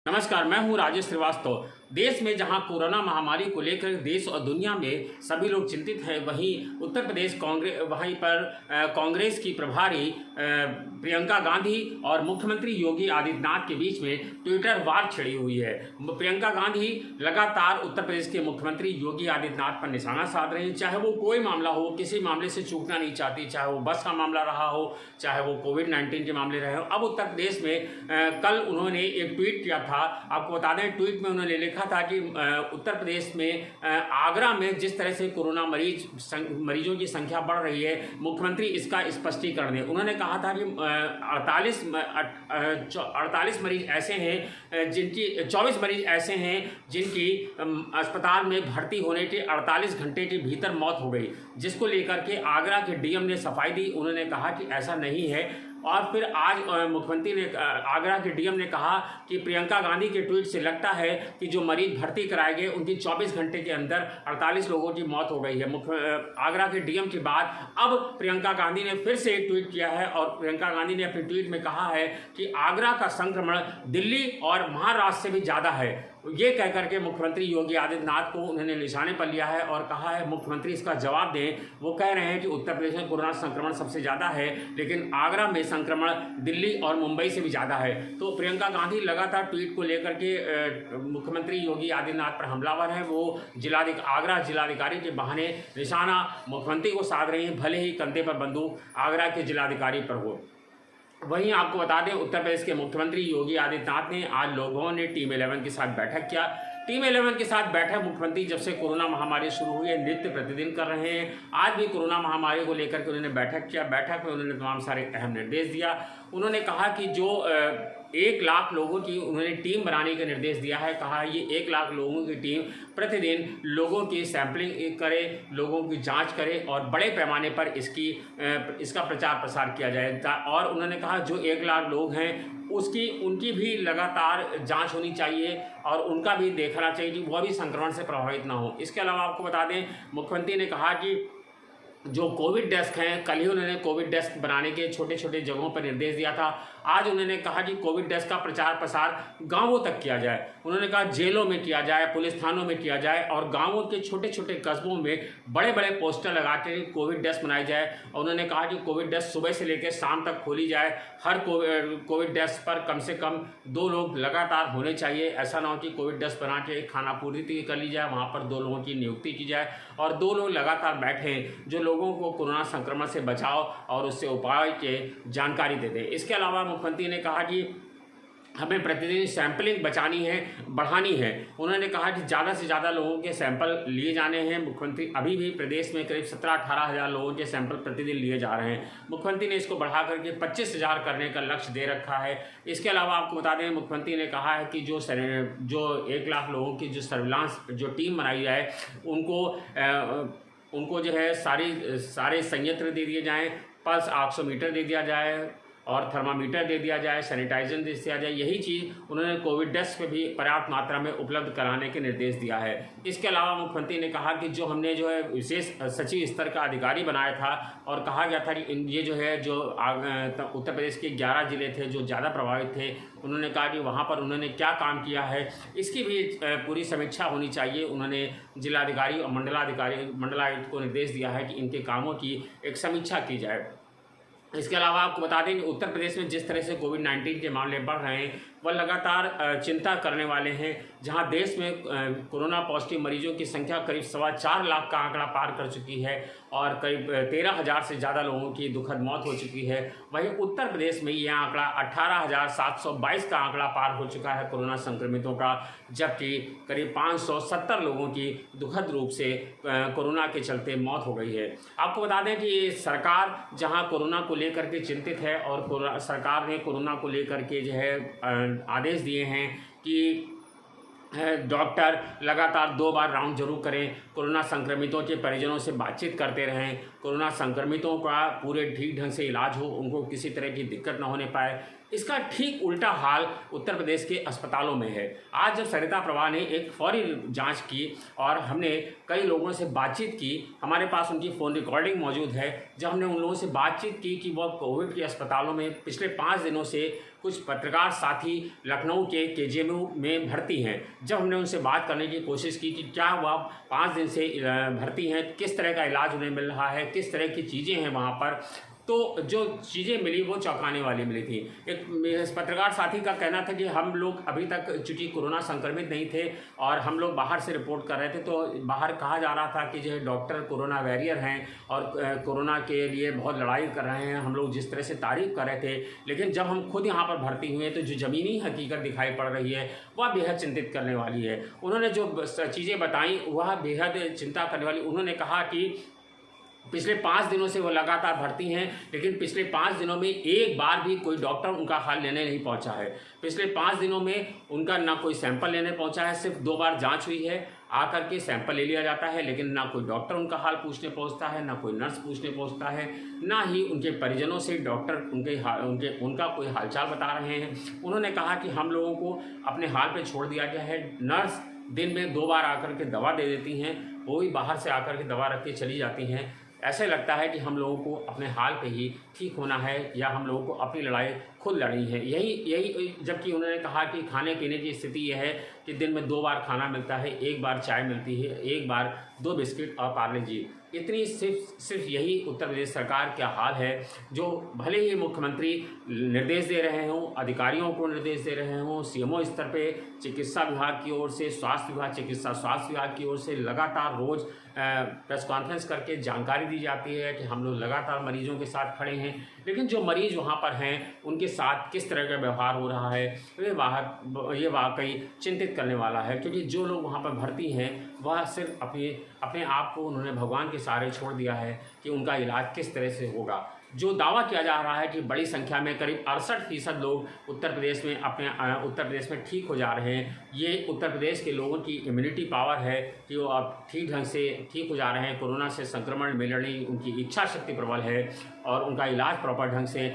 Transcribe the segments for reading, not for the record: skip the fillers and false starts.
नमस्कार, मैं हूं राजेश श्रीवास्तव। देश में जहां कोरोना महामारी को लेकर देश और दुनिया में सभी लोग चिंतित हैं, वहीं उत्तर प्रदेश कांग्रेस की प्रभारी प्रियंका गांधी और मुख्यमंत्री योगी आदित्यनाथ के बीच में ट्विटर वार छिड़ी हुई है। प्रियंका गांधी लगातार उत्तर प्रदेश के मुख्यमंत्री योगी आदित्यनाथ पर निशाना साध रही हैं। चाहे वो कोई मामला हो, किसी मामले से चूकना नहीं चाहती, चाहे वो बस का मामला रहा हो, चाहे वो कोविड-19 के मामले रहे हो। अब उत्तर प्रदेश में कल उन्होंने एक ट्वीट किया था। आपको बता दें, ट्वीट में उन्होंने लिखा था कि उत्तर प्रदेश में आगरा में जिस तरह से कोरोना मरीजों की संख्या बढ़ रही है, मुख्यमंत्री इसका स्पष्टीकरण दें। उन्होंने कहा था कि 48 मरीज ऐसे हैं जिनकी 24 मरीज ऐसे हैं जिनकी अस्पताल में भर्ती होने के 48 घंटे के भीतर मौत हो गई, जिसको लेकर के आगरा के डीएम ने सफाई दी। उन्होंने कहा कि ऐसा नहीं है। और फिर आज मुख्यमंत्री ने, आगरा के डीएम ने कहा कि प्रियंका गांधी के ट्वीट से लगता है कि जो मरीज भर्ती कराए गए उनकी 24 घंटे के अंदर 48 लोगों की मौत हो गई है। आगरा के डीएम के बाद अब प्रियंका गांधी ने फिर से एक ट्वीट किया है और प्रियंका गांधी ने अपने ट्वीट में कहा है कि आगरा का संक्रमण दिल्ली और महाराष्ट्र से भी ज़्यादा है। ये कह करके मुख्यमंत्री योगी आदित्यनाथ को उन्होंने निशाने पर लिया है और कहा है मुख्यमंत्री इसका जवाब दें। वो कह रहे हैं कि उत्तर प्रदेश में कोरोना संक्रमण सबसे ज़्यादा है, लेकिन आगरा में संक्रमण दिल्ली और मुंबई से भी ज़्यादा है। तो प्रियंका गांधी लगातार ट्वीट को लेकर के मुख्यमंत्री योगी आदित्यनाथ पर हमलावर है। वो आगरा जिलाधिकारी के बहाने निशाना मुख्यमंत्री को साध रही हैं, भले ही कंधे पर बंदूक आगरा के जिलाधिकारी पर हो। वहीं आपको बता दें, उत्तर प्रदेश के मुख्यमंत्री योगी आदित्यनाथ ने आज लोगों ने टीम 11 के साथ बैठक किया। टीम 11 के साथ बैठक मुख्यमंत्री जब से कोरोना महामारी शुरू हुई है नित्य प्रतिदिन कर रहे हैं। आज भी कोरोना महामारी को लेकर के उन्होंने बैठक किया। बैठक में उन्होंने तमाम सारे अहम निर्देश दिया। उन्होंने कहा कि जो 1 लाख लोगों की उन्होंने टीम बनाने का निर्देश दिया है। कहा ये 1 लाख लोगों की टीम प्रतिदिन लोगों की सैंपलिंग करे, लोगों की जांच करे और बड़े पैमाने पर इसका प्रचार प्रसार किया जाए। और उन्होंने कहा जो 1 लाख लोग हैं उनकी भी लगातार जांच होनी चाहिए और उनका भी देखना चाहिए कि वह भी संक्रमण से प्रभावित ना हो। इसके अलावा आपको बता दें, मुख्यमंत्री ने कहा कि जो कोविड डेस्क हैं, कल ही उन्होंने कोविड डेस्क बनाने के छोटे छोटे जगहों पर निर्देश दिया था। आज उन्होंने कहा कि कोविड डेस्क का प्रचार प्रसार गांवों तक किया जाए। उन्होंने कहा जेलों में किया जाए, पुलिस थानों में किया जाए और गांवों के छोटे छोटे कस्बों में बड़े बड़े पोस्टर लगा के कोविड डेस्क बनाई जाए। और उन्होंने कहा कि कोविड डेस्क सुबह से लेकर शाम तक खोली जाए। हर कोविड डेस्क पर कम से कम 2 लोग लगातार होने चाहिए। ऐसा ना हो कि कोविड डेस्क बना के खाना पूर्ति कर ली जाए, वहाँ पर 2 लोगों की नियुक्ति की जाए और 2 लोग लगातार बैठें जो लोगों को कोरोना संक्रमण से बचाव और उससे उपाय के जानकारी दे दें। इसके अलावा मुख्यमंत्री ने कहा कि हमें प्रतिदिन सैंपलिंग बढ़ानी है। उन्होंने कहा कि ज़्यादा से ज़्यादा लोगों के सैंपल लिए जाने हैं। मुख्यमंत्री अभी भी प्रदेश में करीब 17-18 हज़ार लोगों के सैंपल प्रतिदिन लिए जा रहे हैं। मुख्यमंत्री ने इसको बढ़ा करके 25,000 करने का लक्ष्य दे रखा है। इसके अलावा आपको बता दें, मुख्यमंत्री ने कहा है कि जो 1 लाख लोगों की जो सर्विलांस जो टीम बनाई जाए उनको जो है सारे संयंत्र दे दिए जाएँ, पल्स ऑक्सीमीटर दे दिया जाए और थर्मामीटर दे दिया जाए, सैनिटाइजर दे दिया जाए। यही चीज़ उन्होंने कोविड डेस्क पे भी पर्याप्त मात्रा में उपलब्ध कराने के निर्देश दिया है। इसके अलावा मुख्यमंत्री ने कहा कि जो हमने जो है विशेष सचिव स्तर का अधिकारी बनाया था और कहा गया था कि ये जो है उत्तर प्रदेश के 11 जिले थे जो ज़्यादा प्रभावित थे, उन्होंने कहा कि वहाँ पर उन्होंने क्या काम किया है इसकी भी पूरी समीक्षा होनी चाहिए। उन्होंने जिलाधिकारी और मंडलायुक्त को निर्देश दिया है कि इनके कामों की एक समीक्षा की जाए। इसके अलावा आपको बता दें कि उत्तर प्रदेश में जिस तरह से कोविड-19 के मामले बढ़ रहे हैं वह लगातार चिंता करने वाले हैं। जहां देश में कोरोना पॉजिटिव मरीजों की संख्या करीब 4.25 लाख का आंकड़ा पार कर चुकी है और करीब 13,000 से ज़्यादा लोगों की दुखद मौत हो चुकी है, वहीं उत्तर प्रदेश में यह आंकड़ा 18,722 का आंकड़ा पार हो चुका है कोरोना संक्रमितों का, जबकि करीब 570 लोगों की दुखद रूप से कोरोना के चलते मौत हो गई है। आपको बता दें कि सरकार जहाँ कोरोना को लेकर के चिंतित है और सरकार ने कोरोना को लेकर के जो है आदेश दिए हैं कि डॉक्टर लगातार 2 बार राउंड जरूर करें, कोरोना संक्रमितों के परिजनों से बातचीत करते रहें, कोरोना संक्रमितों का पूरे ठीक ढंग से इलाज हो, उनको किसी तरह की दिक्कत न होने पाए। इसका ठीक उल्टा हाल उत्तर प्रदेश के अस्पतालों में है। आज जब सरिता प्रभा ने एक फौरी जांच की और हमने कई लोगों से बातचीत की, हमारे पास उनकी फ़ोन रिकॉर्डिंग मौजूद है, जब हमने उन लोगों से बातचीत की कि वह कोविड के अस्पतालों में पिछले 5 दिनों से कुछ पत्रकार साथी लखनऊ के केजीएमयू में भर्ती हैं। जब हमने उनसे बात करने की कोशिश की कि क्या वह 5 दिन से भर्ती हैं, किस तरह का इलाज उन्हें मिल रहा है, किस तरह की चीज़ें हैं वहाँ पर, तो जो चीज़ें मिली वो चौंकाने वाली मिली थी। एक मेरे पत्रकार साथी का कहना था कि हम लोग अभी तक चूँकि कोरोना संक्रमित नहीं थे और हम लोग बाहर से रिपोर्ट कर रहे थे, तो बाहर कहा जा रहा था कि जो डॉक्टर कोरोना वॉरियर हैं और कोरोना के लिए बहुत लड़ाई कर रहे हैं। हम लोग जिस तरह से तारीफ़ कर रहे थे, लेकिन जब हम खुद यहाँ पर भर्ती हुए तो जो ज़मीनी हकीकत दिखाई पड़ रही है वह बेहद चिंतित करने वाली है। उन्होंने जो चीज़ें बताई वह बेहद चिंता करने वाली। उन्होंने कहा कि पिछले 5 दिनों से वो लगातार भर्ती हैं, लेकिन पिछले 5 दिनों में एक बार भी कोई डॉक्टर उनका हाल लेने नहीं पहुंचा है। पिछले 5 दिनों में उनका ना कोई सैंपल लेने पहुंचा है, सिर्फ 2 बार जांच हुई है, आकर के सैंपल ले लिया जाता है, लेकिन ना कोई डॉक्टर उनका हाल पूछने पहुंचता है, ना कोई नर्स पूछने पहुंचता है, ना ही उनके परिजनों से डॉक्टर उनका कोई हालचाल बता रहे हैं। उन्होंने कहा कि हम लोगों को अपने हाल पर छोड़ दिया गया है। नर्स दिन में 2 बार आकर के दवा दे देती हैं, वो भी बाहर से आकर के दवा रख के चली जाती हैं। ऐसे लगता है कि हम लोगों को अपने हाल पे ही ठीक होना है या हम लोगों को अपनी लड़ाई खुद लड़नी है। यही जबकि उन्होंने कहा कि खाने पीने की स्थिति यह है कि दिन में 2 बार खाना मिलता है, 1 बार चाय मिलती है, 1 बार 2 बिस्किट और पार्ले जी। इतनी सिर्फ यही उत्तर प्रदेश सरकार का हाल है, जो भले ही मुख्यमंत्री निर्देश दे रहे हों, अधिकारियों को निर्देश दे रहे हों, सीएमओ स्तर पे चिकित्सा विभाग की ओर से, चिकित्सा स्वास्थ्य विभाग की ओर से लगातार रोज़ प्रेस कॉन्फ्रेंस करके जानकारी दी जाती है कि हम लोग लगातार मरीजों के साथ खड़े हैं, लेकिन जो मरीज़ वहाँ पर हैं उनके साथ किस तरह का व्यवहार हो रहा है ये वाकई चिंतित करने वाला है। क्योंकि जो लोग वहाँ पर भर्ती हैं वह सिर्फ अपने आप को उन्होंने भगवान के सहारे छोड़ दिया है कि उनका इलाज किस तरह से होगा। जो दावा किया जा रहा है कि बड़ी संख्या में करीब 68% लोग उत्तर प्रदेश में ठीक हो जा रहे हैं, ये उत्तर प्रदेश के लोगों की इम्यूनिटी पावर है कि वो अब ठीक ढंग से ठीक हो जा रहे हैं। कोरोना से संक्रमण में लड़ने उनकी इच्छा शक्ति प्रबल है और उनका इलाज प्रॉपर ढंग से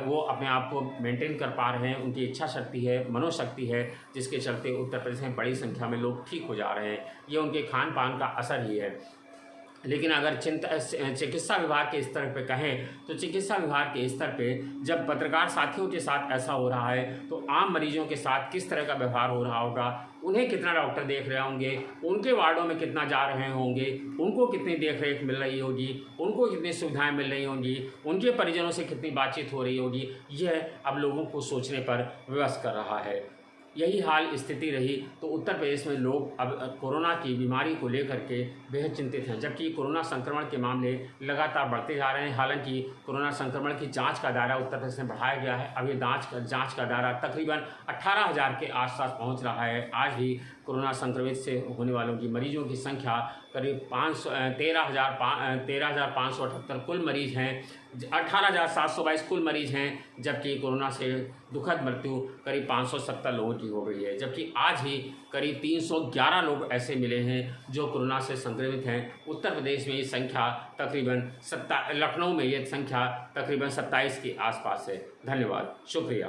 वो अपने आप को मेंटेन कर पा रहे हैं। उनकी इच्छा शक्ति है, मनोशक्ति है, जिसके चलते उत्तर प्रदेश में बड़ी संख्या में लोग ठीक हो जा रहे हैं। ये उनके खान पान का असर ही है। लेकिन अगर चिकित्सा विभाग के स्तर पे कहें तो चिकित्सा विभाग के स्तर पे जब पत्रकार साथियों के साथ ऐसा हो रहा है तो आम मरीजों के साथ किस तरह का व्यवहार हो रहा होगा, उन्हें कितना डॉक्टर देख रहे होंगे, उनके वार्डों में कितना जा रहे होंगे, उनको कितनी देखरेख मिल रही होगी, उनको कितनी सुविधाएं मिल रही होंगी, उनके परिजनों से कितनी बातचीत हो रही होगी, यह अब लोगों को सोचने पर विवश कर रहा है। यही हाल स्थिति रही तो उत्तर प्रदेश में लोग अब कोरोना की बीमारी को लेकर के बेहद चिंतित हैं, जबकि कोरोना संक्रमण के मामले लगातार बढ़ते जा रहे हैं। हालांकि कोरोना संक्रमण की जांच का दायरा उत्तर प्रदेश में बढ़ाया गया है। अभी जांच का दायरा तकरीबन 18,000 के आसपास पहुंच रहा है। आज भी कोरोना संक्रमित से होने वालों की मरीजों की संख्या करीब 13,578 कुल मरीज हैं, 18,722 कुल मरीज हैं, जबकि कोरोना से दुखद मृत्यु करीब 570 लोगों की हो गई है। जबकि आज ही करीब 311 लोग ऐसे मिले हैं जो कोरोना से संक्रमित हैं। उत्तर प्रदेश में ये संख्या तकरीबन लखनऊ में ये संख्या तकरीबन 27 के आसपास है। धन्यवाद, शुक्रिया।